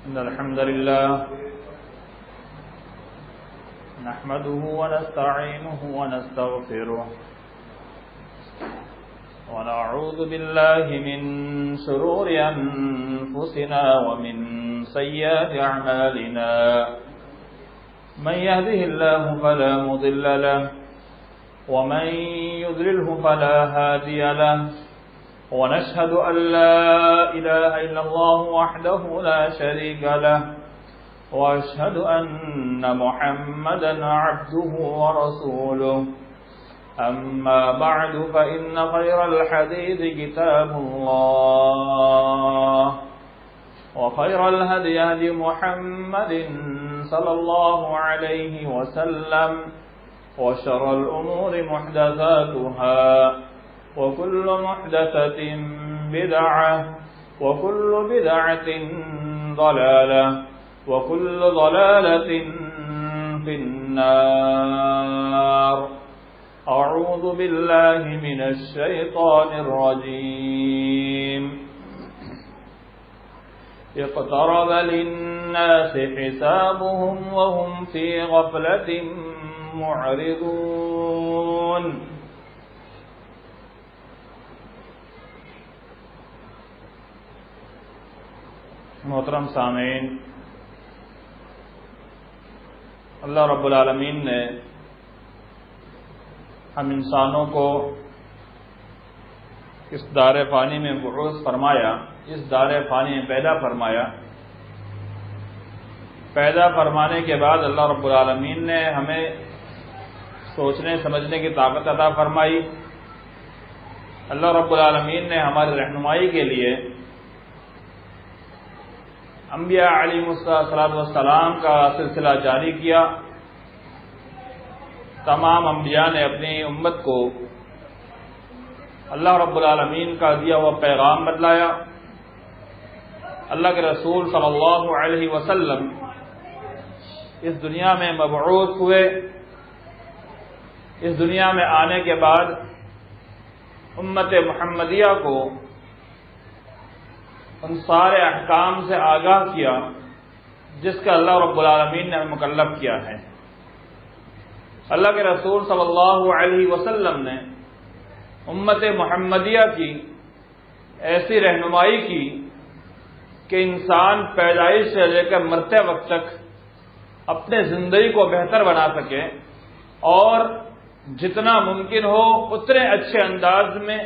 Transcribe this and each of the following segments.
إن الحمد لله نحمده ونستعينه ونستغفره ونعوذ بالله من شرور أنفسنا ومن سيئات أعمالنا من يهده الله فلا مضل له ومن يضلله فلا هادي له ونشهد أن لا إله إلا الله وحده لا شريك له وأشهد أن محمدا عبده ورسوله أما بعد فإن خير الحديث كتاب الله وخير الهدي هدي محمد صلى الله عليه وسلم وشر الأمور محدثاتها وكل محدثة بدعة وكل بدعة ضلالة وكل ضلالة في النار أعوذ بالله من الشيطان الرجيم اقترب للناس حسابهم وهم في غفلة معرضون محترم سامعین، اللہ رب العالمین نے ہم انسانوں کو اس دار فانی میں بعوث فرمایا، اس دار فانی میں پیدا فرمایا۔ پیدا فرمانے کے بعد اللہ رب العالمین نے ہمیں سوچنے سمجھنے کی طاقت عطا فرمائی۔ اللہ رب العالمین نے ہماری رہنمائی کے لیے انبیاء علیہ السلام کا سلسلہ جاری کیا۔ تمام انبیاء نے اپنی امت کو اللہ رب العالمین کا دیا ہوا پیغام بتلایا۔ اللہ کے رسول صلی اللہ علیہ وسلم اس دنیا میں مبعوث ہوئے۔ اس دنیا میں آنے کے بعد امت محمدیہ کو ان سارے احکام سے آگاہ کیا جس کا اللہ رب العالمین نے مکلف کیا ہے۔ اللہ کے رسول صلی اللہ علیہ وسلم نے امت محمدیہ کی ایسی رہنمائی کی کہ انسان پیدائش سے لے کر مرتے وقت تک اپنے زندگی کو بہتر بنا سکے اور جتنا ممکن ہو اتنے اچھے انداز میں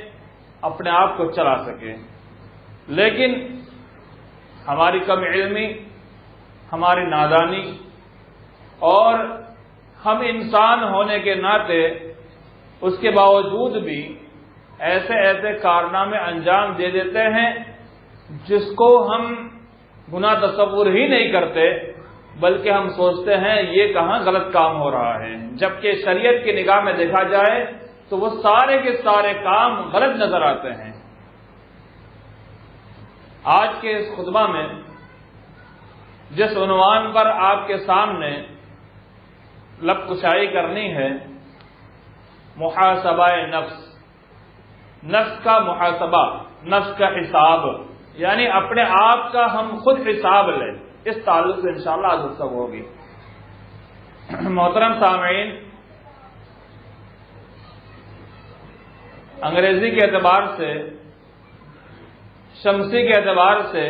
اپنے آپ کو چلا سکے۔ لیکن ہماری کم علمی، ہماری نادانی اور ہم انسان ہونے کے ناطے اس کے باوجود بھی ایسے ایسے کارنامے انجام دے دیتے ہیں جس کو ہم گناہ تصور ہی نہیں کرتے، بلکہ ہم سوچتے ہیں یہ کہاں غلط کام ہو رہا ہے، جبکہ شریعت کی نگاہ میں دیکھا جائے تو وہ سارے کے سارے کام غلط نظر آتے ہیں۔ آج کے اس خطبہ میں جس عنوان پر آپ کے سامنے لب کشائی کرنی ہے، محاسبہ نفس، نفس کا محاسبہ، نفس کا حساب، یعنی اپنے آپ کا ہم خود حساب لیں، اس تعلق سے انشاءاللہ آج گفتگو ہوگی۔ محترم سامعین، انگریزی کے اعتبار سے، شمسی کے اعتبار سے،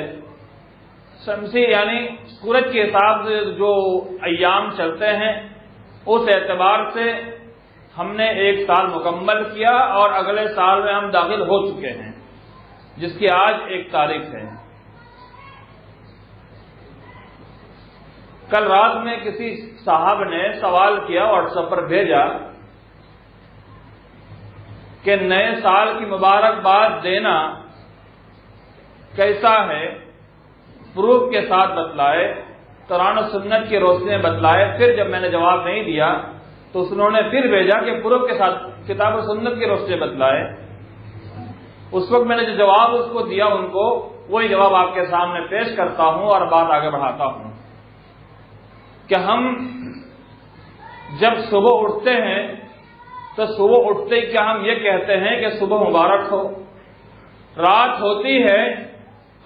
شمسی یعنی سورج کے حساب سے جو ایام چلتے ہیں، اس اعتبار سے ہم نے ایک سال مکمل کیا اور اگلے سال میں ہم داخل ہو چکے ہیں، جس کی آج 1 تاریخ ہے۔ کل رات میں کسی صاحب نے سوال کیا، واٹس ایپ پر بھیجا کہ نئے سال کی مبارکباد دینا کیسا ہے، پروف کے ساتھ بتلائے، قرآن و سنت کی روشنی میں بتلائے۔ پھر جب میں نے جواب نہیں دیا تو انہوں نے پھر بھیجا کہ پروف کے ساتھ کتاب و سنت کی روشنی میں بتلائے۔ اس وقت میں نے جو جواب اس کو دیا، ان کو وہی جواب آپ کے سامنے پیش کرتا ہوں اور بات آگے بڑھاتا ہوں کہ ہم جب صبح اٹھتے ہیں تو صبح اٹھتے کیا ہم یہ کہتے ہیں کہ صبح مبارک ہو؟ رات ہوتی ہے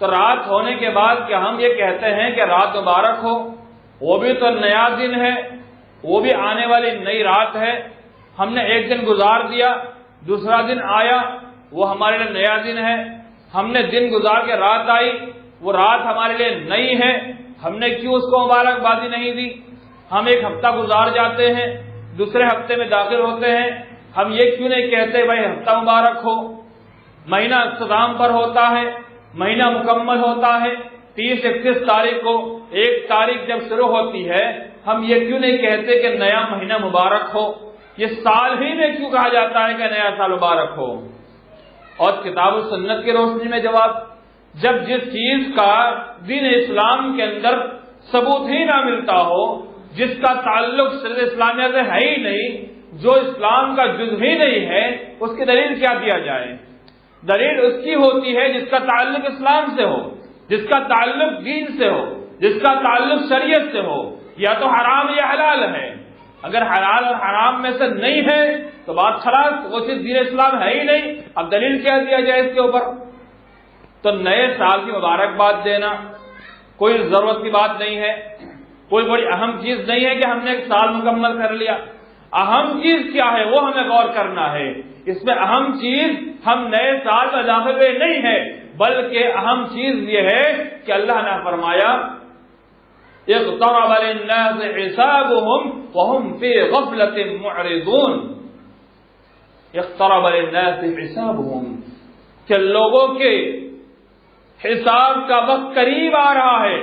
تو رات ہونے کے بعد کیا ہم یہ کہتے ہیں کہ رات مبارک ہو؟ وہ بھی تو نیا دن ہے، وہ بھی آنے والی نئی رات ہے. ہم نے ایک دن گزار دیا، دوسرا دن آیا، وہ ہمارے لیے نیا دن ہے. ہم نے دن گزار کے رات آئی، وہ رات ہمارے لیے نئی ہے. ہم نے کیوں اس کو مبارکبادی نہیں دی؟ ہم ایک ہفتہ گزار جاتے ہیں، دوسرے ہفتے میں داخل ہوتے ہیں، ہم یہ کیوں نہیں کہتے بھائی ہفتہ مبارک ہو؟ مہینہ اختتام پر ہوتا ہے، مہینہ مکمل ہوتا ہے 30-31 تاریخ کو. 1 تاریخ جب شروع ہوتی ہے ہم یہ کیوں نہیں کہتے کہ نیا مہینہ مبارک ہو؟ یہ سال ہی میں کیوں کہا جاتا ہے کہ نیا سال مبارک ہو؟ اور کتاب و سنت کی روشنی میں جواب، جب جس چیز کا دین اسلام کے اندر ثبوت ہی نہ ملتا ہو، جس کا تعلق شریعت اسلامیہ سے ہے ہی نہیں، جو اسلام کا جز ہی نہیں ہے، اس کی دلیل کیا دیا جائے؟ دلیل اس کی ہوتی ہے جس کا تعلق اسلام سے ہو، جس کا تعلق دین سے ہو، جس کا تعلق شریعت سے ہو. یا تو حرام یا حلال ہے. اگر حلال اور حرام میں سے نہیں ہے تو بات خلاص، وہ چیز دین اسلام ہے ہی نہیں. اب دلیل کیا دیا جائے اس کے اوپر؟ تو نئے سال کی مبارکباد دینا کوئی ضرورت کی بات نہیں ہے، کوئی بڑی اہم چیز نہیں ہے کہ ہم نے ایک سال مکمل کر لیا. اہم چیز کیا ہے وہ ہمیں غور کرنا ہے. اس میں اہم چیز ہم نئے سال میں داخل ہوئے نہیں ہے، بلکہ اہم چیز یہ ہے کہ اللہ نے فرمایا اقترب للناس حسابهم وهم في غفلة معرضون. اقترب للناس حسابهم کہ لوگوں کے حساب کا وقت قریب آ رہا ہے.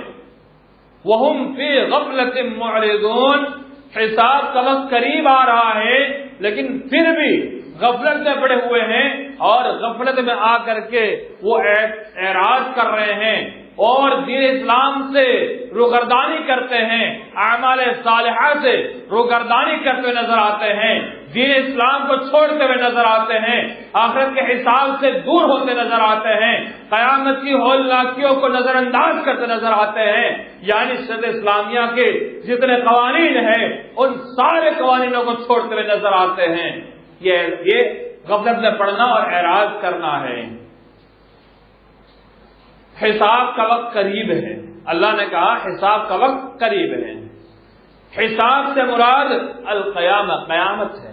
وهم في غفلة معرضون، حساب کا وقت قریب آ رہا ہے لیکن پھر بھی غفلت میں پڑے ہوئے ہیں، اور غفلت میں آ کر کے وہ اعراض کر رہے ہیں اور دین اسلام سے روگردانی کرتے ہیں، اعمال صالحہ سے روگردانی کرتے ہوئے نظر آتے ہیں، دین اسلام کو چھوڑتے ہوئے نظر آتے ہیں، آخرت کے حساب سے دور ہوتے نظر آتے ہیں، قیامت کی ہولناکیوں کو نظر انداز کرتے نظر آتے ہیں. یعنی شریعت اسلامیہ کے جتنے قوانین ہیں ان سارے قوانینوں کو چھوڑتے ہوئے نظر آتے ہیں. یہ غفلت میں پڑنا اور اعراض کرنا ہے. حساب کا وقت قریب ہے. اللہ نے کہا حساب کا وقت قریب ہے. حساب سے مراد القیامہ، قیامت ہے.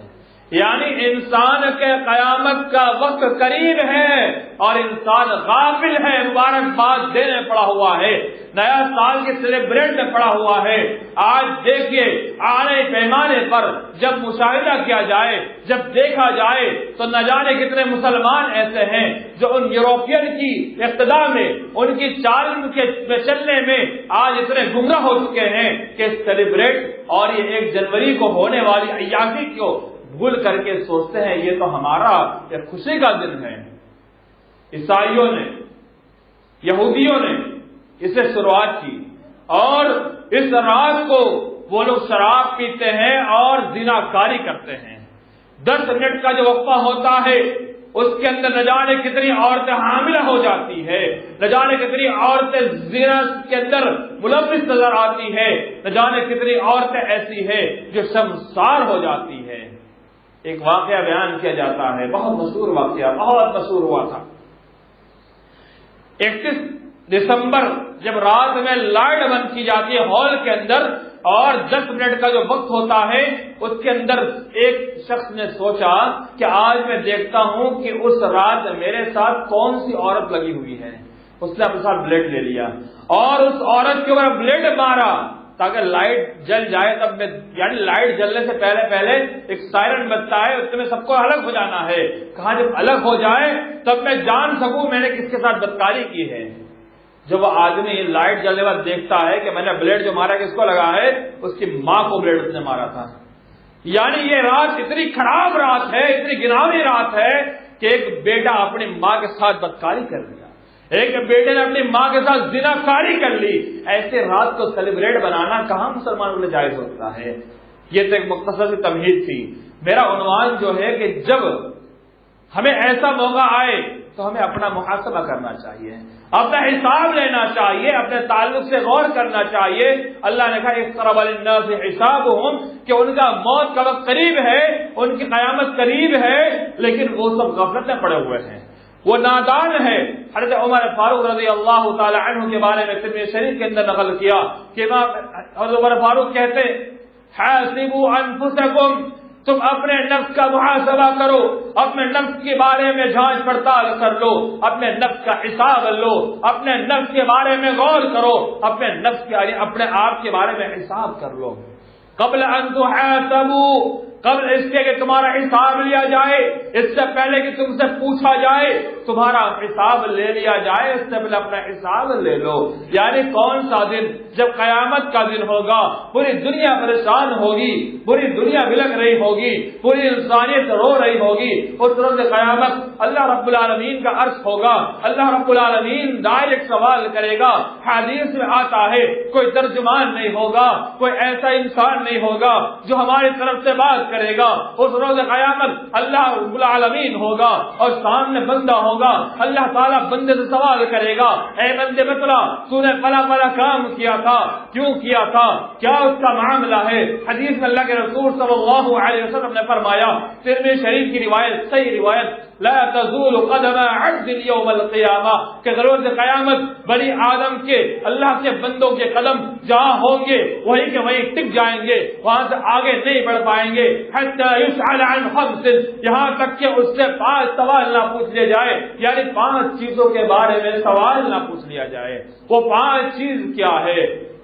یعنی انسان کے قیامت کا وقت قریب ہے اور انسان غافل ہے، مبارکباد دینے پڑا ہوا ہے، نیا سال کے سیلیبریٹ میں پڑا ہوا ہے. آج دیکھیے اعلی پیمانے پر جب مشاہدہ کیا جائے، جب دیکھا جائے تو نہ جانے کتنے مسلمان ایسے ہیں جو ان یوروپین کی اقتدا میں، ان کی چال کے چلنے میں آج اتنے گمراہ ہو چکے ہیں کہ سیلیبریٹ اور یہ 1 جنوری کو ہونے والی عیاشی کو بھول کر کے سوچتے ہیں یہ تو ہمارا ایک خوشی کا دن ہے. عیسائیوں نے، یہودیوں نے اسے شروعات کی اور اس رات کو وہ لوگ شراب پیتے ہیں اور زنا کاری کرتے ہیں. 10 منٹ کا جو وقفہ ہوتا ہے اس کے اندر نہ جانے کتنی عورتیں حاملہ ہو جاتی ہے، نہ جانے کتنی عورتیں زنا کے اندر ملوث نظر آتی ہے، نہ جانے کتنی عورتیں ایسی ہیں جو شرمسار ہو جاتی ہے. ایک واقعہ بیان کیا جاتا ہے، بہت مشہور واقعہ، بہت مشہور ہوا تھا. 31 دسمبر جب رات میں لائٹ بند کی جاتی ہے ہال کے اندر اور 10 منٹ کا جو وقت ہوتا ہے اس کے اندر ایک شخص نے سوچا کہ آج میں دیکھتا ہوں کہ اس رات میرے ساتھ کون سی عورت لگی ہوئی ہے. اس نے اپنے ساتھ بلیڈ لے لیا اور اس عورت کے اوپر بلیڈ مارا تاکہ لائٹ جل جائے. تب میں یعنی لائٹ جلنے سے پہلے ایک سائرن بجتا ہے، اس میں سب کو الگ ہو جانا ہے. کہا جب الگ ہو جائے تب میں جان سکوں میں نے کس کے ساتھ بدکاری کی ہے. جب وہ آدمی لائٹ جلنے بعد دیکھتا ہے کہ میں نے بلیڈ جو مارا کس کو لگا ہے، اس کی ماں کو بلیڈ اس نے مارا تھا. یعنی یہ رات اتنی خراب رات ہے، اتنی گناوی رات ہے کہ ایک بیٹا اپنی ماں کے ساتھ بدکاری کر لیا، ایک بیٹے نے اپنی ماں کے ساتھ زنا کاری کر لی. ایسے رات کو سیلیبریٹ بنانا کہاں مسلمانوں نے جائز ہوتا ہے. یہ تو ایک مختصر سی تمہید تھی. میرا عنوان جو ہے کہ جب ہمیں ایسا موقع آئے تو ہمیں اپنا محاسبہ کرنا چاہیے، اپنا حساب لینا چاہیے، اپنے تعلق سے غور کرنا چاہیے. اللہ نے کہا اقترب للناس حسابهم کہ ان کا موت کا وقت قریب ہے، ان کی قیامت قریب ہے، لیکن وہ سب غفلت میں پڑے ہوئے ہیں، وہ نادان ہے. حضرت عمر فاروق رضی اللہ تعالی عنہ کے بارے میں ترمذی شریف کے اندر نقل کیا کہ حضرت عمر فاروق کہتے حاسبوا انفسکم، تم اپنے نفس کا محاسبہ کرو، اپنے نفس کے بارے میں جانچ پڑتال کر لو، اپنے نفس کا حساب لو، اپنے نفس کے بارے میں غور کرو، اپنے نفس کے اپنے آپ کے بارے میں حساب کر لو. قبل ان تحاسبوا، قبل اس کے کہ تمہارا حساب لیا جائے، اس سے پہلے کہ تم سے پوچھا جائے، تمہارا حساب لے لیا جائے، اس سے پہلے اپنا حساب لے لو. یعنی کون سا دن؟ جب قیامت کا دن ہوگا، پوری دنیا پریشان ہوگی، پوری دنیا بلک رہی ہوگی، پوری انسانیت رو رہی ہوگی. اس روز قیامت اللہ رب العالمین کا عرش ہوگا، اللہ رب العالمین ڈائریکٹ سوال کرے گا. حدیث میں آتا ہے کوئی ترجمان نہیں ہوگا، کوئی ایسا انسان نہیں ہوگا جو ہماری طرف سے بات کرے گا. اس روز قیامت اللہ رب العالمین ہوگا اور سامنے بندہ ہوگا. اللہ تعالیٰ بندے سے سوال کرے گا، اے بندے بتلا تو نے فلاں فلاں کام کیا تھا، کیوں کیا تھا، کیا اس کا معاملہ ہے؟ حدیث میں اللہ کے رسول صلی اللہ علیہ وسلم نے فرمایا، ترمذی شریف کی روایت، صحیح روایت، لا تزول قدم عبد یوم القیامہ، کہ روز قیامت بنی آدم کے اللہ کے بندوں کے قدم جہاں ہوں گے وہیں کے وہیں ٹک جائیں گے، وہاں سے آگے نہیں بڑھ پائیں گے. حتی یسأل عن خمس، یہاں تک کہ اس سے 5 سوال نہ پوچھ لیا جائے، یعنی 5 چیزوں کے بارے میں سوال نہ پوچھ لیا جائے. وہ 5 چیز کیا ہے؟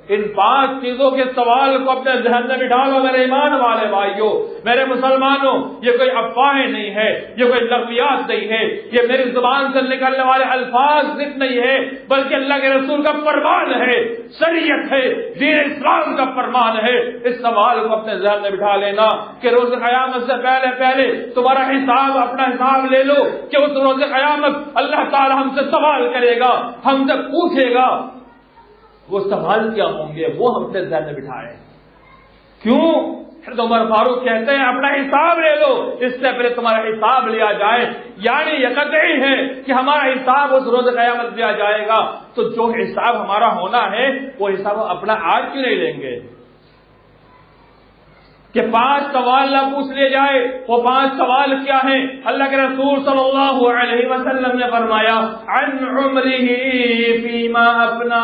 ان 5 چیزوں کے سوال کو اپنے ذہن میں بٹھا لو میرے ایمان والے بھائیوں، میرے مسلمانوں. یہ کوئی افواہیں نہیں ہے، یہ کوئی لغویات نہیں ہے، یہ میری زبان سے نکلنے والے الفاظ ذکر نہیں ہے، بلکہ اللہ کے رسول کا فرمان ہے، شریعت ہے، دین اسلام کا فرمان ہے. اس سوال کو اپنے ذہن میں بٹھا لینا کہ روز قیامت سے پہلے تمہارا حساب، اپنا حساب لے لو کہ اس روز قیامت اللہ تعالی ہم سے سوال کرے گا، ہم سے پوچھے گا. وہ سوال کیا ہوں گے وہ ہم اپنے ذہن میں بٹھائیں. کیوں؟ حضرت عمر فاروق کہتے ہیں اپنا حساب لے لو، اس سے پہلے تمہارا حساب لیا جائے. یعنی یہ قطعی ہے کہ ہمارا حساب اس روز قیامت لیا جائے گا. تو جو حساب ہمارا ہونا ہے وہ حساب اپنا آج کیوں نہیں لیں گے کہ 5 سوال نہ پوچھ لیے جائے؟ وہ 5 سوال کیا ہیں؟ اللہ کے رسول صلی اللہ علیہ وسلم نے فرمایا، عن عمرہ فیما افنا،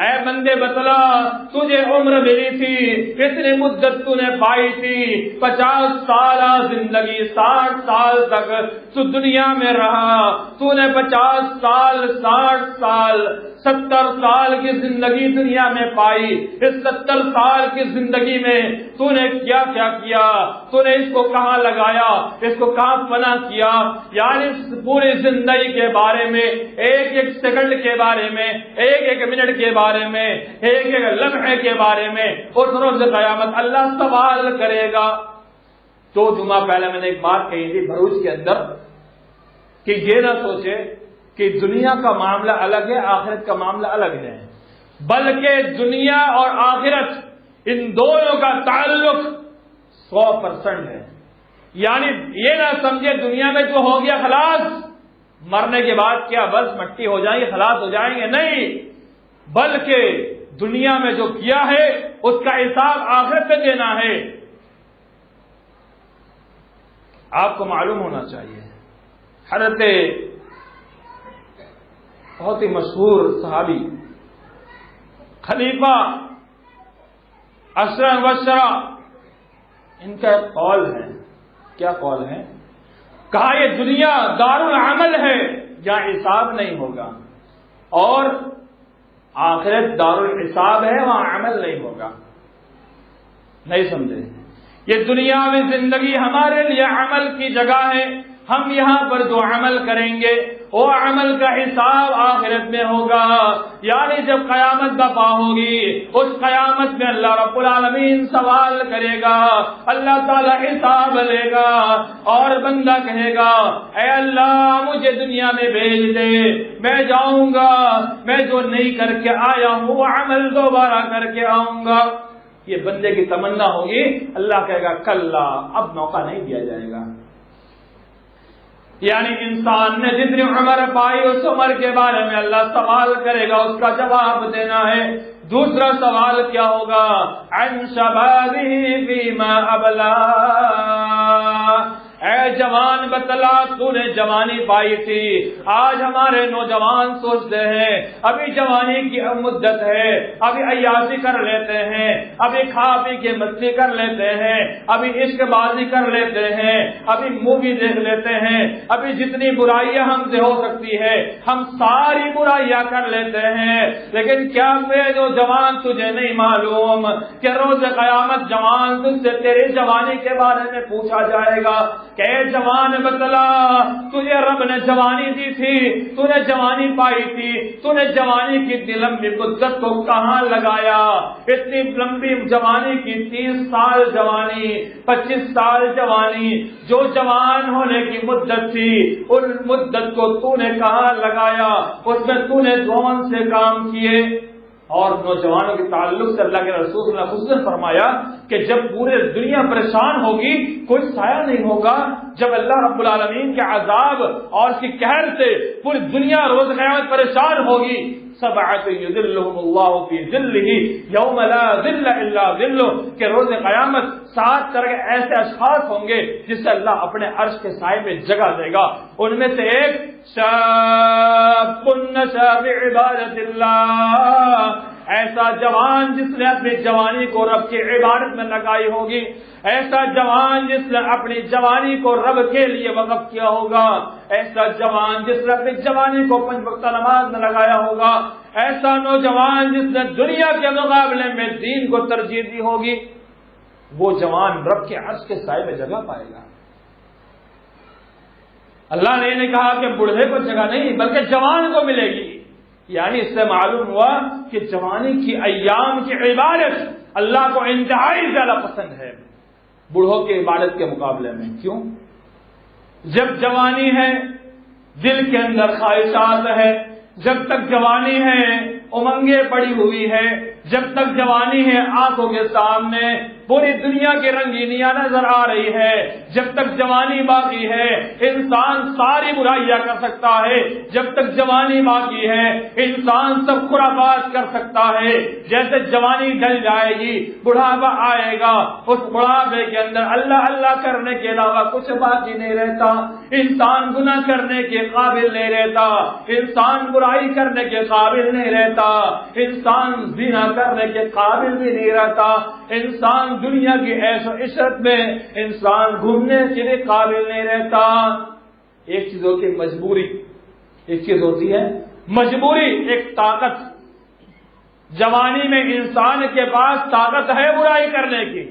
اے بندے بتلا تجھے عمر ملی تھی، کتنی مدت تو نے پائی تھی؟ 50 سالہ زندگی، 60 سال تک تو دنیا میں رہا، تو نے 50 سال، 60 سال، 70 سال کی زندگی دنیا میں پائی. اس 70 سال کی زندگی میں تو نے کیا کیا کیا؟ تو نے اس کو کہاں لگایا، اس کو کہاں فنا کیا؟ یعنی پوری زندگی کے بارے میں، ایک ایک سیکنڈ کے بارے میں، ایک ایک منٹ کے بارے میں، ایک ایک لمحے کے بارے میں اس روز قیامت اللہ سوال کرے گا. 2 جمعہ پہلے میں نے ایک بات کہی تھی بھروچ کے اندر کہ یہ نہ سوچے کہ دنیا کا معاملہ الگ ہے، آخرت کا معاملہ الگ ہے، بلکہ دنیا اور آخرت ان دونوں کا تعلق 100% ہے. یعنی یہ نہ سمجھے دنیا میں جو ہو گیا خلاص، مرنے کے بعد کیا بس مٹی ہو جائیں گے، خلاص ہو جائیں گے، نہیں، بلکہ دنیا میں جو کیا ہے اس کا حساب آخرت پہ دینا ہے. آپ کو معلوم ہونا چاہیے حضرت بہت ہی مشہور صحابی خلیفہ اشرا وشرا، ان کا ایک قول ہے. کیا قول ہے؟ کہا یہ دنیا دار العمل ہے جہاں حساب نہیں ہوگا، اور آخرت دار الحساب ہے وہاں عمل نہیں ہوگا. نہیں سمجھے؟ یہ دنیاوی زندگی ہمارے لیے عمل کی جگہ ہے، ہم یہاں پر جو عمل کریں گے وہ عمل کا حساب آخرت میں ہوگا. یعنی جب قیامت برپا ہوگی، اس قیامت میں اللہ رب العالمین سوال کرے گا، اللہ تعالی حساب لے گا، اور بندہ کہے گا اے اللہ مجھے دنیا میں بھیج دے، میں جاؤں گا، میں جو نہیں کر کے آیا ہوں وہ عمل دوبارہ کر کے آؤں گا. یہ بندے کی تمنا ہوگی. اللہ کہے گا کلا، اب موقع نہیں دیا جائے گا. یعنی انسان نے جتنی عمر پائی اس عمر کے بارے میں اللہ سوال کرے گا، اس کا جواب دینا ہے. دوسرا سوال کیا ہوگا؟ عن شبابہ فیما ابلا، اے جوان بتلا تو نے جوانی پائی تھی. آج ہمارے نوجوان سوچتے ہیں ابھی جوانی کی مدت ہے, ابھی عیاشی کر لیتے ہیں, ابھی کھا پی کے مستی کر لیتے ہیں, ابھی عشق بازی کر لیتے ہیں, ابھی مووی دیکھ لیتے ہیں, ابھی جتنی برائیاں ہم سے ہو سکتی ہے ہم ساری برائیاں کر لیتے ہیں. لیکن کیا جو جوان تجھے نہیں معلوم کہ روز قیامت جوان تجھ سے تیری جوانی کے بارے میں پوچھا جائے گا کہ جوان بتلا تجھے رب نے جوانی دی تھی, تو نے جوانی پائی تھی, تو نے جوانی کی اتنی لمبی مدت کو کہاں لگایا؟ اتنی لمبی جوانی کی 30 سال جوانی, 25 سال جوانی, جو جوان ہونے کی مدت تھی ان مدت کو تو نے کہاں لگایا؟ اس میں تو نے کون سے کام کیے؟ اور نوجوانوں کے تعلق سے اللہ کے رسول صلی اللہ علیہ وسلم نے فرمایا کہ جب پورے دنیا پریشان ہوگی کوئی سایہ نہیں ہوگا, جب اللہ رب العالمین کے عذاب اور اس کی قہر سے پوری دنیا روز قیامت پریشان ہوگی, سبعۃ یظلھم اللہ فی ظلہ یوم لا ظل الا ظلہ, کہ روز قیامت 7 طرح کے ایسے اشخاص ہوں گے جس سے اللہ اپنے عرش کے سائے میں جگہ دے گا. ان میں سے ایک شاب نشأ بعبادۃ اللہ, ایسا جوان جس نے اپنی جوانی کو رب کی عبادت میں لگائی ہوگی, ایسا جوان جس نے اپنی جوانی کو رب کے لیے وقف کیا ہوگا, ایسا جوان جس نے اپنی جوانی کو 5 وقت نماز میں لگایا ہوگا, ایسا نوجوان جس نے دنیا کے مقابلے میں دین کو ترجیح دی ہوگی, وہ جوان رب کے عرش کے سائے میں جگہ پائے گا. اللہ نے نہیں کہا کہ بوڑھے کو جگہ نہیں بلکہ جوان کو ملے گی. یعنی اس سے معلوم ہوا کہ جوانی کی ایام کی عبادت اللہ کو انتہائی زیادہ پسند ہے بوڑھوں کی عبادت کے مقابلے میں. کیوں؟ جب جوانی ہے دل کے اندر خواہشات ہے, جب تک جوانی ہے امنگیں پڑی ہوئی ہے, جب تک جوانی ہے آنکھوں کے سامنے پوری دنیا کی رنگینیاں نظر آ رہی ہے, جب تک جوانی باقی ہے انسان ساری برائیاں کر سکتا ہے, جب تک جوانی باقی ہے انسان سب خرافات کر سکتا ہے. جیسے جوانی ڈل جائے گی بڑھاپا آئے گا, اس بڑھاپے کے اندر اللہ اللہ کرنے کے علاوہ کچھ باقی نہیں رہتا, انسان گناہ کرنے کے قابل نہیں رہتا, انسان برائی کرنے کے قابل نہیں رہتا, انسان زنا کرنے کے قابل بھی نہیں رہتا, انسان دنیا کی عیش و عشرت میں انسان گھومنے کے لیے قابل نہیں رہتا. ایک چیز ہوتی ہے مجبوری, ایک چیز ہوتی ہے مجبوری, ایک طاقت. جوانی میں انسان کے پاس طاقت ہے برائی کرنے کی,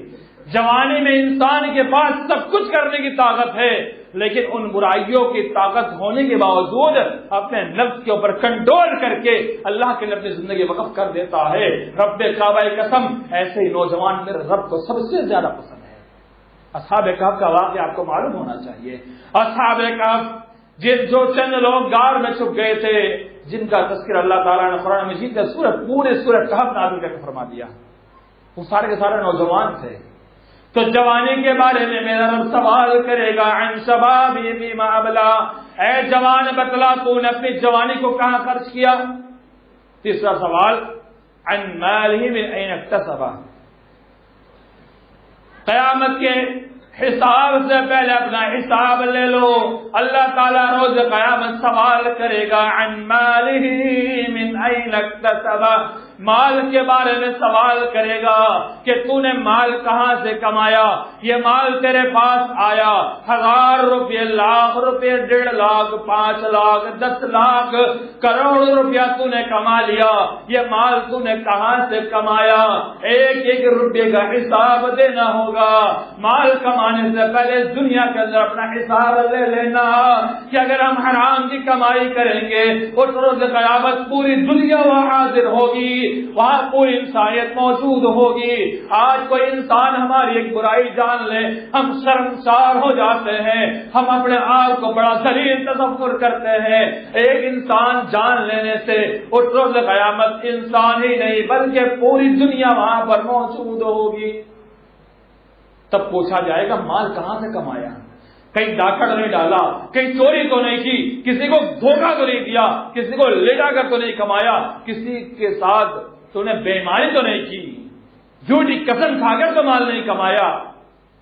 جوانی میں انسان کے پاس سب کچھ کرنے کی طاقت ہے, لیکن ان برائیوں کی طاقت ہونے کے باوجود اپنے نفس کے اوپر کنٹرول کر کے اللہ کے لیے اپنی زندگی وقف کر دیتا ہے. رب کعبہ قسم ایسے ہی نوجوان میرے رب کو سب سے زیادہ پسند ہے. اصحاب کہف کا واقعہ آپ کو معلوم ہونا چاہیے. اصحاب کہف جو چند لوگ غار میں چھپ گئے تھے, جن کا تذکر اللہ تعالیٰ نے قرآن مجید میں پورے سورۃ کہف نازل کر کے فرما دیا, وہ سارے کے سارے نوجوان تھے. تو جوانی کے بارے میں میرا رب سوال کرے گا عن شبابی فیما ابلا, اے جوان بتلا تو نے اپنی جوانی کو کہاں خرچ کیا؟ تیسرا سوال عن مالہ من این اکتسبہ, قیامت کے حساب سے پہلے اپنا حساب لے لو. اللہ تعالیٰ روز قیامت سوال کرے گا عن مالہ من این اکتسبہ, مال کے بارے میں سوال کرے گا کہ تو نے مال کہاں سے کمایا. یہ مال تیرے پاس آیا 1000 روپے, لاکھ روپے, 1.5 لاکھ, 5 لاکھ, 10 لاکھ, کروڑ روپیہ تو نے کما لیا. یہ مال تو نے کہاں سے کمایا؟ ایک ایک روپے کا حساب دینا ہوگا. مال کمانے سے پہلے دنیا کے اندر اپنا حساب لے لینا کہ اگر ہم حرام کی کمائی کریں گے اس روز قیامت پوری دنیا وہاں حاضر ہوگی, وہاں پوری انسانیت موجود ہوگی. آج کوئی انسان ہماری ایک برائی جان لے ہم شرمسار ہو جاتے ہیں, ہم اپنے آپ کو بڑا ذلیل تصور کرتے ہیں. ایک انسان جان لینے سے اس روز قیامت انسان ہی نہیں بلکہ پوری دنیا وہاں پر موجود ہوگی. تب پوچھا جائے گا مال کہاں سے کمایا؟ کہیں ڈاکہ تو نہیں ڈالا, کہیں چوری تو نہیں کی, کسی کو دھوکہ تو نہیں دیا, کسی کو لٹا کر تو نہیں کمایا, کسی کے ساتھ تو نے بے ایمانی تو نہیں کی, جھوٹی قسم کھا کر تو مال نہیں کمایا.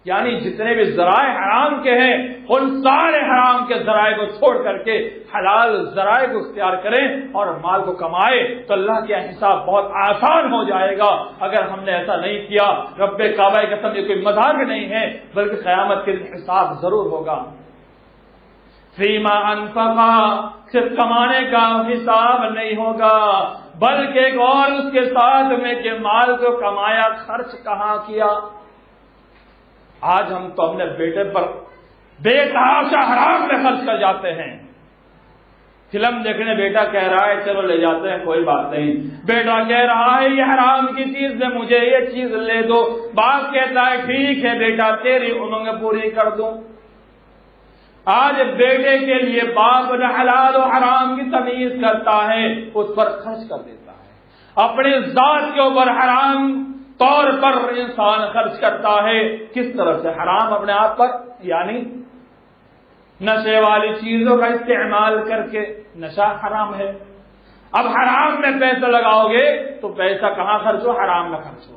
یعنی جتنے بھی ذرائع حرام کے ہیں ان سارے حرام کے ذرائع کو چھوڑ کر کے حلال ذرائع کو اختیار کریں اور مال کو کمائے تو اللہ کے حساب بہت آسان ہو جائے گا. اگر ہم نے ایسا نہیں کیا رب کعبہ کی قسم یہ کوئی مذاق نہیں ہے بلکہ قیامت کے دن حساب ضرور ہوگا. فیما انفقا صرف کمانے کا حساب نہیں ہوگا بلکہ ایک اور اس کے ساتھ میں کہ مال کو کمایا خرچ کہاں کیا. آج ہم تو اپنے بیٹے پر بے تحاشا حرام میں خرچ کر جاتے ہیں. فلم دیکھنے بیٹا کہہ رہا ہے چلو لے جاتے ہیں کوئی بات نہیں. بیٹا کہہ رہا ہے یہ حرام کی چیز ہے مجھے یہ چیز لے دو. باپ کہتا ہے ٹھیک ہے بیٹا تیری امنگ پوری کر دوں. آج بیٹے کے لیے باپ نہ حلال و حرام کی تمیز کرتا ہے اس پر خرچ کر دیتا ہے. اپنی ذات کے اوپر حرام طور پر انسان خرچ کرتا ہے. کس طرح سے حرام اپنے آپ پر یعنی نشے والی چیزوں کا استعمال کر کے. نشہ حرام ہے. اب حرام میں پیسہ لگاؤ گے تو پیسہ کہاں خرچ ہو حرام میں خرچ ہوا.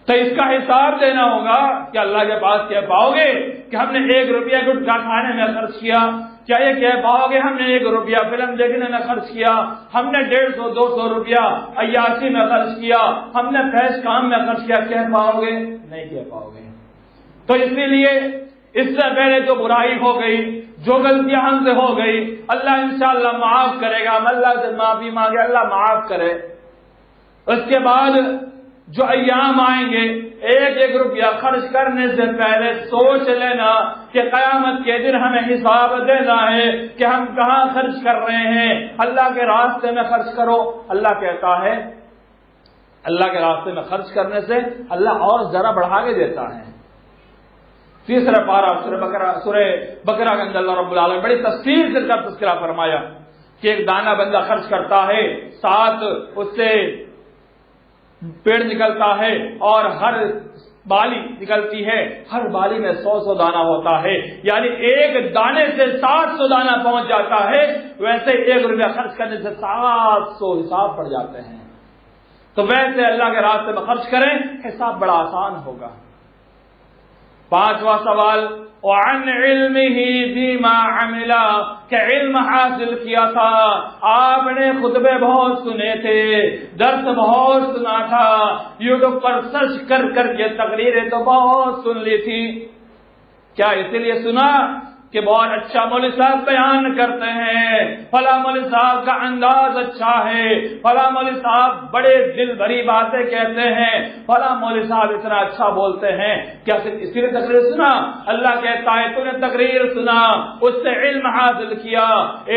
تو اس کا حساب دینا ہوگا کہ اللہ کے پاس کہہ پاؤ گے کہ ہم نے 1 روپیہ گٹکا کھانے میں خرچ کیا. کیا یہ کہہ پاؤ گے ہم نے 1 روپیہ فلم دیکھنے میں خرچ کیا. ہم نے 150-200 روپیہ عیاشی میں خرچ کیا. ہم نے فحش کام میں خرچ کیا. کہہ پاؤ گے نہیں کہہ پاؤ گے. تو اسی لیے اس سے پہلے جو برائی ہو گئی جو غلطیاں ہم سے ہو گئی اللہ انشاءاللہ معاف کرے گا. ہم اللہ سے معافی مانگے اللہ معاف کرے. اس کے بعد جو ایام آئیں گے 1 روپیہ خرچ کرنے سے پہلے سوچ لینا کہ قیامت کے دن ہمیں حساب دینا ہے کہ ہم کہاں خرچ کر رہے ہیں. اللہ کے راستے میں خرچ کرو. اللہ کہتا ہے اللہ کے راستے میں خرچ کرنے سے اللہ اور ذرا بڑھا کے دیتا ہے. تیسرا پارہ سورہ بقرہ کے اندر اللہ رب العالمین بڑی تفصیل سے تذکرہ فرمایا کہ ایک دانہ بندہ خرچ کرتا ہے ساتھ اس سے پیڑ نکلتا ہے اور ہر بالی نکلتی ہے. ہر بالی میں 100 دانہ ہوتا ہے یعنی ایک دانے سے 700 دانہ پہنچ جاتا ہے. ویسے 1 روپیہ خرچ کرنے سے 700 حساب پڑ جاتے ہیں. تو ویسے اللہ کے راستے میں خرچ کریں حساب بڑا آسان ہوگا. 5واں سوال وعن علمه بما عمل کہ علم حاصل کیا تھا. آپ نے خطبے بہت سنے تھے درس بہت سنا تھا یوٹیوب پر سرچ کر کر کے تقریریں تو بہت سن لی تھی. کیا اسی لیے سنا کہ بہت اچھا مولوی صاحب بیان کرتے ہیں فلاں مولوی صاحب کا انداز اچھا ہے فلاں مولوی صاحب بڑے دل بھری باتیں کہتے ہیں فلاں مولوی صاحب اتنا اچھا بولتے ہیں. کیا صرف اسی لیے تقریر سنا؟ اللہ کہتا ہے تو نے تقریر سنا اس سے علم حاصل کیا.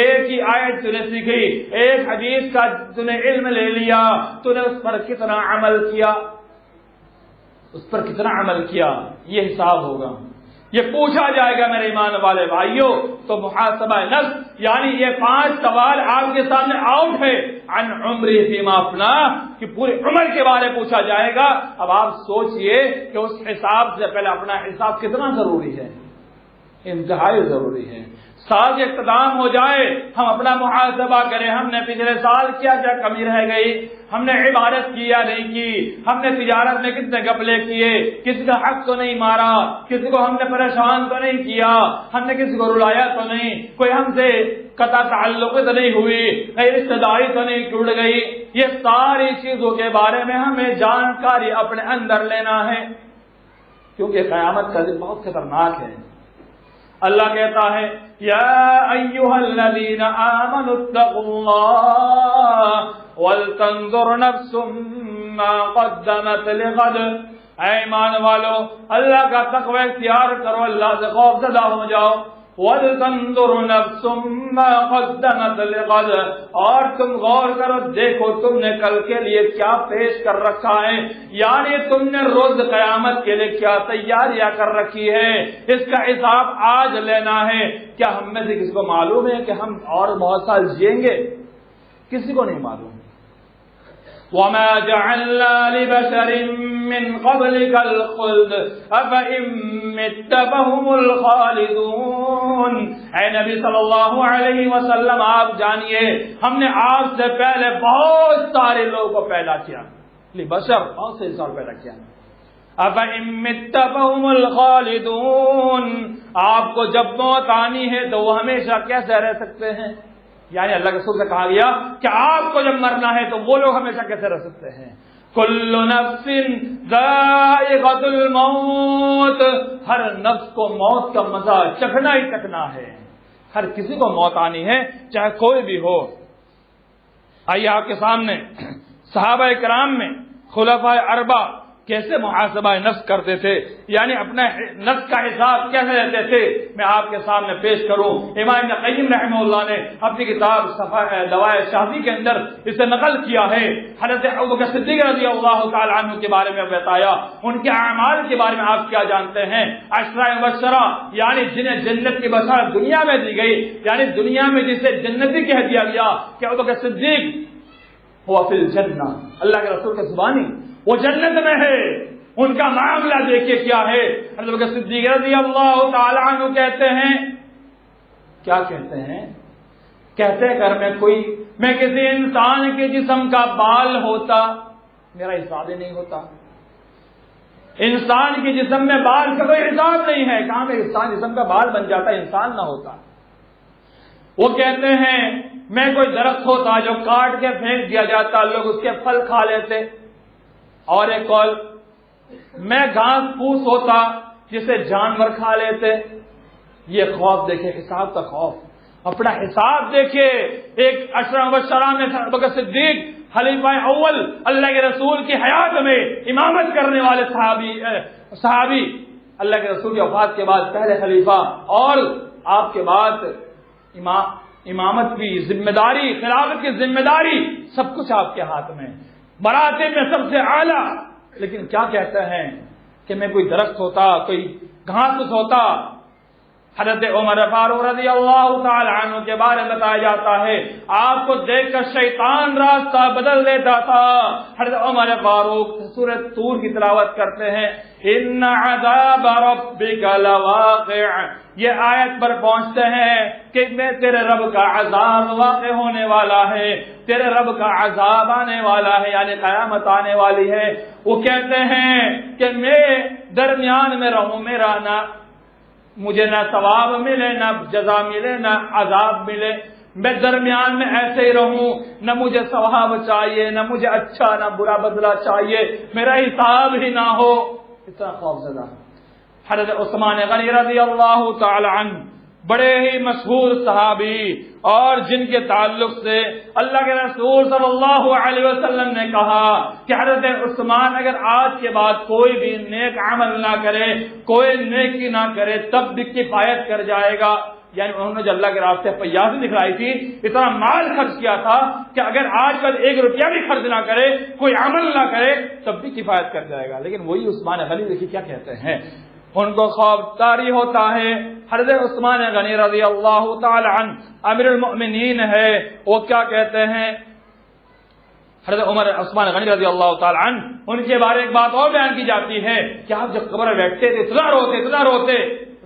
ایک ہی آیت تو نے سیکھی ایک حدیث کا تو نے علم لے لیا تو نے اس پر کتنا عمل کیا یہ حساب ہوگا. یہ پوچھا جائے گا میرے ایمان والے بھائیوں. تو محاسبہ نفس یعنی یہ 5 سوال آپ کے سامنے آؤٹ ہے. عن عمری فیما افنا کہ پوری عمر کے بارے پوچھا جائے گا. اب آپ سوچئے کہ اس حساب سے پہلے اپنا حساب کتنا ضروری ہے. انتہائی ضروری ہے. سال کے اختتام ہو جائے ہم اپنا محاسبہ کریں ہم نے پچھلے سال کیا کیا کمی رہ گئی. ہم نے عبادت کی یا نہیں کی. ہم نے تجارت میں کتنے گپلے کیے. کسی کا حق تو نہیں مارا. کسی کو ہم نے پریشان تو نہیں کیا. ہم نے کسی کو رلایا تو نہیں. کوئی ہم سے قطع تعلق تو نہیں ہوئی. کہیں رشتہ داری تو نہیں ٹوٹ گئی. یہ ساری چیزوں کے بارے میں ہمیں جانکاری اپنے اندر لینا ہے کیونکہ قیامت کا دن بہت خطرناک ہے. اللہ کہتا ہے یا ایھا الذین آمنوا اتقوا اللہ ولتنظر نفس ما قدمت لغد. اے ایمان والو اللہ کا تقوی اختیار کرو اللہ سے خوف زدہ ہو جاؤ. وَلْتَنْظُرْ نَفْسٌ مَّا قَدَّمَتْ لِغَدٍ اور تم غور کرو دیکھو تم نے کل کے لیے کیا پیش کر رکھا ہے یعنی تم نے روز قیامت کے لیے کیا تیاریاں کر رکھی ہے. اس کا حساب آج لینا ہے. کیا ہم میں سے کسی کو معلوم ہے کہ ہم اور بہت سال جئیں گے؟ کسی کو نہیں معلوم. وَمَا جَعَلْنَا لِبَشَرٍ مِّن قَبْلِكَ الْخُلْدَ أَفَإِن مِّتَّ فَهُمُ الْخَالِدُونَ. اے نبی صلی اللہ علیہ وسلم آپ جانیے ہم نے آپ سے پہلے بہت سارے لوگوں کو پیدا کیا. بشر بہت سے انسان پیدا کیا أَفَإِن مِّتَّ فَهُمُ الْخَالِدُونَ، آپ کو جب موت آنی ہے تو وہ ہمیشہ کیسے رہ سکتے ہیں؟ یعنی اللہ کے رسول سے کہا گیا کہ آپ کو جب مرنا ہے تو وہ لوگ ہمیشہ کیسے رہ سکتے ہیں؟ کل نفس ذائقۃ الموت، ہر نفس کو موت کا مزہ چکھنا ہی چکھنا ہے، ہر کسی کو موت آنی ہے چاہے کوئی بھی ہو۔ آئیے آپ کے سامنے صحابہ کرام میں خلفائے اربع کیسے محاسبہ نفس کرتے تھے، یعنی اپنا نفس کا حساب کیسے لیتے تھے، میں آپ کے سامنے پیش کروں۔ امام ابن قیم رحمہ اللہ نے اپنی کتاب دوائے شافی کے اندر اسے نقل کیا ہے۔ حضرت ابوبکر صدیق رضی اللہ تعالی عنہ کے بارے میں بتایا، ان کے اعمال کے بارے میں آپ کیا جانتے ہیں؟ عشرہ مبشرہ، یعنی جنہیں جنت کی بشارت دنیا میں دی گئی، یعنی دنیا میں جسے جنتی کہہ دیا گیا کہ ابوبکر صدیق ہوا فی الجنہ، اللہ کے رسول کی زبانی وہ جنت میں ہے۔ ان کا معاملہ دیکھیے کیا ہے۔ حضرت ابوبکر صدیق رضی اللہ تعالی عنہ کہتے ہیں، کیا کہتے ہیں؟ کہتے ہیں کہ میں کسی انسان کے جسم کا بال ہوتا میرا حساب ہی نہیں ہوتا۔ انسان کے جسم میں بال کا کوئی حساب نہیں ہے، کہاں میں انسان جسم کا بال بن جاتا انسان نہ ہوتا۔ وہ کہتے ہیں میں کوئی درخت ہوتا جو کاٹ کے پھینک دیا جاتا، لوگ اس کے پھل کھا لیتے، اور ایک قول میں گھاس پھوس ہوتا جسے جانور کھا لیتے۔ یہ خوف دیکھے، حساب کا خوف، اپنا حساب دیکھے۔ ایک عشرہ مبشرہ میں ابوبکر صدیق خلیفہ اول اللہ کے رسول کی حیات میں امامت کرنے والے صحابی اللہ کے رسول کی وفات کے بعد پہلے خلیفہ، اور آپ کے بعد امامت کی ذمہ داری، خلافت کی ذمہ داری، سب کچھ آپ کے ہاتھ میں، مراتب میں سب سے اعلیٰ۔ لیکن کیا کہتے ہیں کہ میں کوئی درخت ہوتا، کوئی گھاس ہوتا۔ حضرت عمر فاروق رضی اللہ تعالی عنہ کے بارے میں بتایا جاتا ہے آپ کو دیکھ کر شیطان راستہ بدل دیتا تھا۔ حضرت عمر فاروق سورۃ طور کی تلاوت کرتے ہیں، ان عذاب ربک لواقع، یہ آیت پر پہنچتے ہیں کہ میں تیرے رب کا عذاب واقع ہونے والا ہے، تیرے رب کا عذاب آنے والا ہے، یعنی قیامت آنے والی ہے۔ وہ کہتے ہیں کہ میں درمیان میں رہوں، میرا نہ مجھے نہ ثواب ملے، نہ جزا ملے، نہ عذاب ملے، میں درمیان میں ایسے ہی رہوں، نہ مجھے ثواب چاہیے، نہ مجھے اچھا نہ برا بدلہ چاہیے، میرا حساب ہی نہ ہو۔ اتنا خوف زدہ حضرت عثمان غنی رضی اللہ تعالی عنہ، بڑے ہی مشہور صحابی، اور جن کے تعلق سے اللہ کے رسول صلی اللہ علیہ وسلم نے کہا کہ حضرت عثمان اگر آج کے بعد کوئی بھی نیک عمل نہ کرے، کوئی نیکی نہ کرے، تب بھی کفایت کر جائے گا۔ یعنی انہوں نے جو اللہ کے راستے فیاضی دکھلائی تھی، اتنا مال خرچ کیا تھا کہ اگر آج کل 1 روپیہ بھی خرچ نہ کرے، کوئی عمل نہ کرے، تب بھی کفایت کر جائے گا۔ لیکن وہی عثمان غنی دیکھیے کیا کہتے ہیں، ان کو خوف طاری ہوتا ہے۔ حضرت عثمان غنی رضی اللہ تعالی عنہ امیر المؤمنین ہے، وہ کیا کہتے ہیں؟ حضرت عثمان غنی رضی اللہ تعالی عنہ، ان کے بارے ایک بات اور بیان کی جاتی ہے کہ آپ جب قبر میں بیٹھتے تھے اتنا روتے،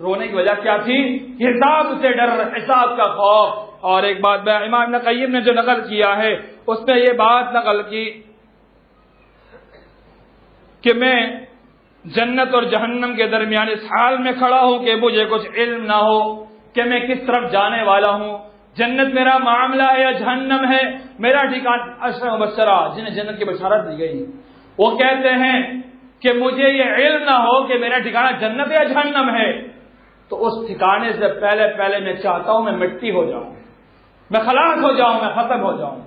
رونے کی وجہ کیا تھی؟ حساب سے ڈر، حساب کا خوف۔ اور ایک بات امام ابن قیم نے جو نقل کیا ہے اس میں یہ بات نقل کی کہ میں جنت اور جہنم کے درمیان اس حال میں کھڑا ہوں کہ مجھے کچھ علم نہ ہو کہ میں کس طرف جانے والا ہوں، جنت میرا معاملہ ہے یا جہنم ہے، میرا ٹھکانہ عشرہ مبشرہ جنہیں جنت کی بشارت دی گئی، وہ کہتے ہیں کہ مجھے یہ علم نہ ہو کہ میرا ٹھکانہ جنت یا جہنم ہے، تو اس ٹھکانے سے پہلے میں چاہتا ہوں میں مٹی ہو جاؤں، میں خلاص ہو جاؤں، میں ختم ہو جاؤں۔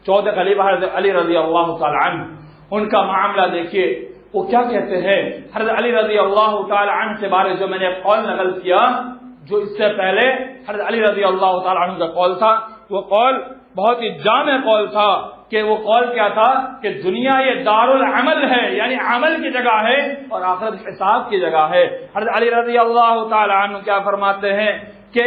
14 خلیفہ حضرت علی رضی اللہ تعالی عنہ، ان کا معاملہ دیکھیے، وہ کیا کہتے ہیں؟ حضرت علی رضی اللہ تعالی عنہ کے بارے جو میں نے قول نقل کیا، جو اس سے پہلے حضرت علی رضی اللہ تعالی عنہ کا قول تھا، وہ قول بہت ہی جامع قول تھا کہ وہ قول کیا تھا کہ دنیا یہ دار العمل ہے، یعنی عمل کی جگہ ہے، اور آخرت حساب کی جگہ ہے۔ حضرت علی رضی اللہ تعالی عنہ کیا فرماتے ہیں کہ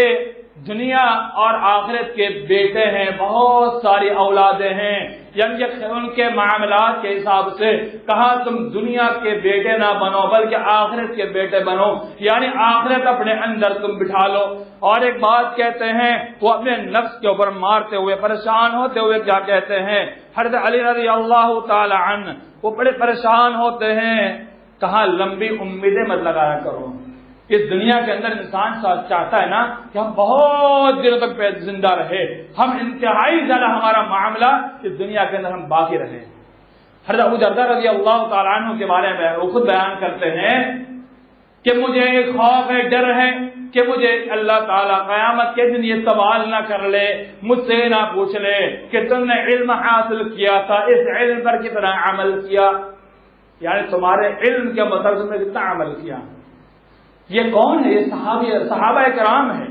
دنیا اور آخرت کے بیٹے ہیں، بہت ساری اولادیں ہیں، یعنی ان کے معاملات کے حساب سے کہا تم دنیا کے بیٹے نہ بنو بلکہ آخرت کے بیٹے بنو، یعنی آخرت اپنے اندر تم بٹھا لو۔ اور ایک بات کہتے ہیں، وہ اپنے نفس کے اوپر مارتے ہوئے پریشان ہوتے ہوئے کیا کہتے ہیں، حضرت علی رضی اللہ تعالی عنہ وہ بڑے پریشان ہوتے ہیں، کہا لمبی امیدیں مت لگایا کرو۔ اس دنیا کے اندر انسان چاہتا ہے نا کہ ہم بہت دنوں تک زندہ رہے، ہم انتہائی زیادہ ہمارا معاملہ اس دنیا کے اندر ہم باقی رہے۔ حضرت ابو درداء رضی اللہ تعالیٰ عنہ کے بارے میں وہ خود بیان کرتے ہیں کہ مجھے ایک خوف ہے، ڈر ہے کہ مجھے اللہ تعالیٰ قیامت کے دن یہ سوال نہ کر لے، مجھ سے نہ پوچھ لے کہ تم نے علم حاصل کیا تھا، اس علم پر کتنا عمل کیا، یعنی تمہارے علم کے مطابق میں کتنا عمل کیا۔ یہ کون ہے؟ یہ صحابہ کرام ہے۔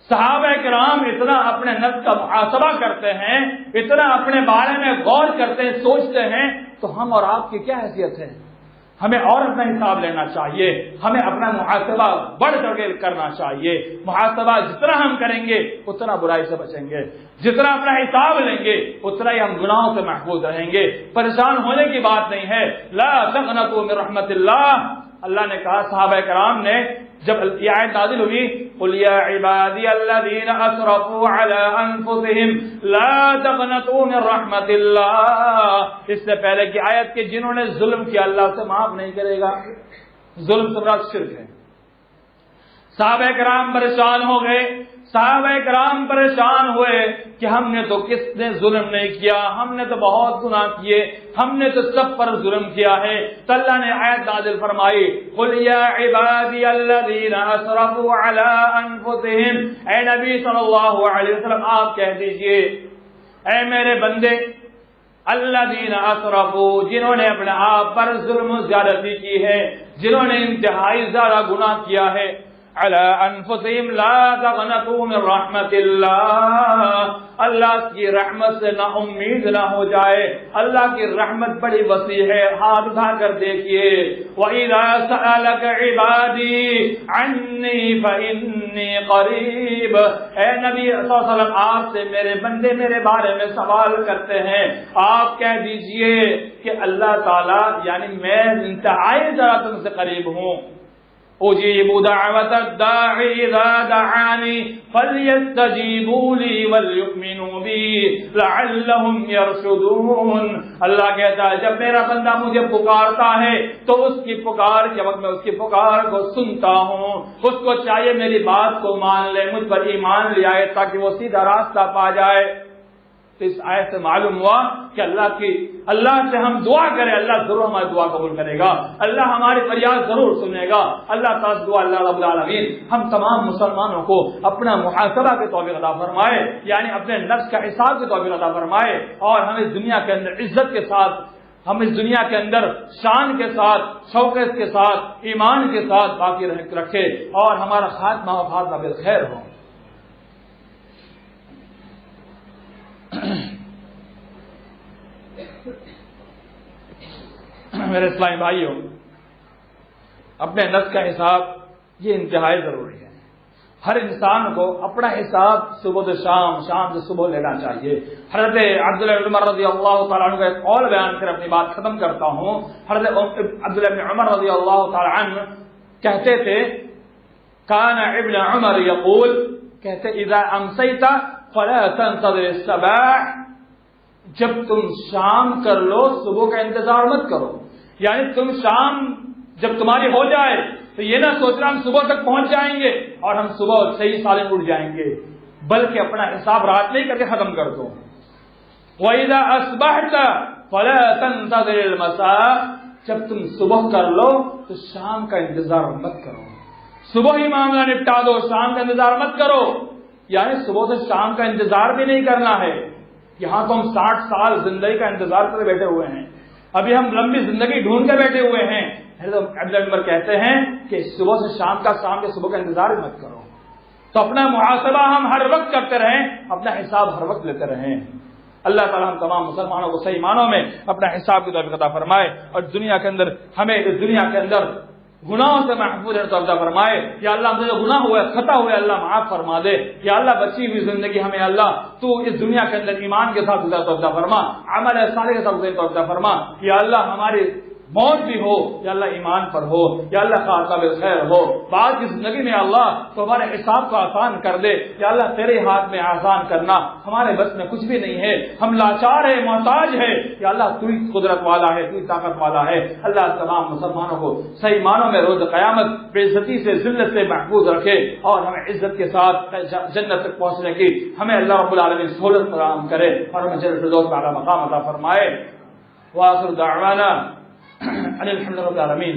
صحابہ کرام اتنا اپنے نفس کا محاسبہ کرتے ہیں، اتنا اپنے بارے میں غور کرتے ہیں، سوچتے ہیں، تو ہم اور آپ کی کیا حیثیت ہے؟ ہمیں اور اپنا حساب لینا چاہیے، ہمیں اپنا محاسبہ بڑھ چڑھ کے کرنا چاہیے۔ محاسبہ جتنا ہم کریں گے اتنا برائی سے بچیں گے، جتنا اپنا حساب لیں گے اتنا ہی ہم گناہوں سے محفوظ رہیں گے۔ پریشان ہونے کی بات نہیں ہے، لا تقنطوا من رحمت اللہ، اللہ نے کہا صحابہ کرام نے جب یہ آیت نازل ہوئی، قل یا عبادی الذین اسرفوا علی انفسہم لا تقنطوا من رحمت اللہ، اس سے پہلے کی آیت کے جنہوں نے ظلم کیا اللہ سے معاف نہیں کرے گا۔ ظلم سے مراد شرک ہے۔ صحابہ کرام پریشان ہو گئے، صحابہ کرام پریشان ہوئے کہ ہم نے تو کس نے ظلم نہیں کیا، ہم نے تو بہت گناہ کیے، ہم نے تو سب پر ظلم کیا ہے۔ تو اللہ نے آیت نازل فرمائی، قل یا عبادی الذین اسرفوا علی انفسہم، اے نبی صلی اللہ علیہ وسلم آپ کہہ دیجئے اے میرے بندے، الذین اسرفوا، جنہوں نے اپنے آپ پر ظلم و زیادتی کی ہے، جنہوں نے انتہائی زیادہ گناہ کیا ہے، علی انفسہم لا تقنطوا من رحمت اللہ، اللہ کی رحمت سے نا امید نہ ہو جائے، اللہ کی رحمت بڑی وسیع ہے، ہاتھ اٹھا کر دیکھیے۔ وَإِذَا سَأَلَكَ عِبَادِي عَنِّي فَإِنِّي قَرِيبٌ، اے نبی صلی اللہ علیہ وسلم آپ سے میرے بندے میرے بارے میں سوال کرتے ہیں، آپ کہہ دیجئے کہ اللہ تعالی یعنی میں انتہائی زیادہ تم سے قریب ہوں۔ اجیب دعوت الداعی اذا دعانی فلیستجیبوا لی ولیؤمنوا بی لعلہم یرشدون، اللہ کہتا ہے جب میرا بندہ مجھے پکارتا ہے تو اس کی پکار کے وقت میں اس کی پکار کو سنتا ہوں، اس کو چاہیے میری بات کو مان لے، مجھ پر ایمان لے آئے تاکہ وہ سیدھا راستہ پا جائے۔ تو اس آیت سے معلوم ہوا کہ اللہ سے ہم دعا کریں، اللہ ضرور ہماری دعا قبول کرے گا، اللہ ہماری فریاد ضرور سنے گا۔ اللہ تعالیٰ دعا اللہ رب العالمین ہم تمام مسلمانوں کو اپنا محاسبہ کے توفیق عطا فرمائے، یعنی اپنے نفس کا حساب کے توفیق عطا فرمائے، اور ہم اس دنیا کے اندر عزت کے ساتھ، ہم اس دنیا کے اندر شان کے ساتھ، شوکت کے ساتھ، ایمان کے ساتھ باقی رکھے، اور ہمارا خاتمہ و خاتمہ بالخیر ہو۔ میرے اسلامی بھائیوں، اپنے نفس کا حساب یہ انتہائی ضروری ہے۔ ہر انسان کو اپنا حساب صبح سے شام، شام سے صبح لینا چاہیے۔ حضرت عبداللہ بن عمر رضی اللہ تعالیٰ عنہ کا ایک قول بیان کر اپنی بات ختم کرتا ہوں۔ حضرت عبداللہ بن عمر رضی اللہ تعالیٰ عنہ کہتے تھے، کان ابن عمر یقول، کہتے اذا امسیت فلا تنتظر الصباح، جب تم شام کر لو صبح کا انتظار مت کرو، یعنی تم شام جب تمہاری ہو جائے تو یہ نہ سوچنا ہم صبح تک پہنچ جائیں گے اور ہم صبح صحیح سالم اٹھ جائیں گے، بلکہ اپنا حساب رات میں کر کے ختم کر دو۔ وَإِذَا أَصْبَحْتَ فَلَا تَنتَظِرِ الْمَسَاءَ، جب تم صبح کر لو تو شام کا انتظار مت کرو، صبح ہی معاملہ نپٹا دو، شام کا انتظار مت کرو، یعنی صبح سے شام کا انتظار بھی نہیں کرنا ہے۔ یہاں تو ہم 60 سال زندگی کا انتظار کرے بیٹھے ہوئے ہیں، ابھی ہم لمبی زندگی ڈھونڈ کے بیٹھے ہوئے ہیں۔ عبداللہ عمر کہتے ہیں کہ صبح سے شام کا، شام کے صبح کا انتظار ہی مت کرو۔ تو اپنا محاسبہ ہم ہر وقت کرتے رہیں، اپنا حساب ہر وقت لیتے رہیں۔ اللہ تعالیٰ ہم تمام مسلمانوں کو صحیح معنوں میں اپنا حساب کی توفیق عطا فرمائے، اور دنیا کے اندر ہمیں اس دنیا کے اندر گناہوں سے محفوظ رہنے توفیق فرمائے. یا اللہ ہم سے جو گناہ ہوئے خطا ہوئے اللہ معاف فرما دے. یا اللہ بچی ہوئی زندگی ہمیں اللہ تو اس دنیا کے اندر ایمان کے ساتھ گزار توفیق فرما, عمل صالح کے ساتھ گزار توفیق فرما. یا اللہ ہماری موت بھی ہو یا اللہ ایمان پر ہو, یا اللہ خاتمہ بالخیر ہو. بعد کی زندگی میں اللہ تو ہمارے حساب کو آسان کر دے. یا اللہ تیرے ہاتھ میں آسان کرنا ہمارے بس میں کچھ بھی نہیں ہے, ہم لاچار ہے, محتاج ہے. یا اللہ تو ہی قدرت والا ہے, تو ہی طاقت والا ہے. اللہ تمام مسلمانوں کو صحیح معنوں میں روز قیامت بے عزتی سے ذلت سے محفوظ رکھے اور ہمیں عزت کے ساتھ جنت تک پہنچنے کی ہمیں اللہ رب العالمین سہولت فراہم کرے اور ہمیں جنت الفردوس میں اعلیٰ مقام عطا فرمائے. وآخر دعوانا الحمد للہ رب العالمین.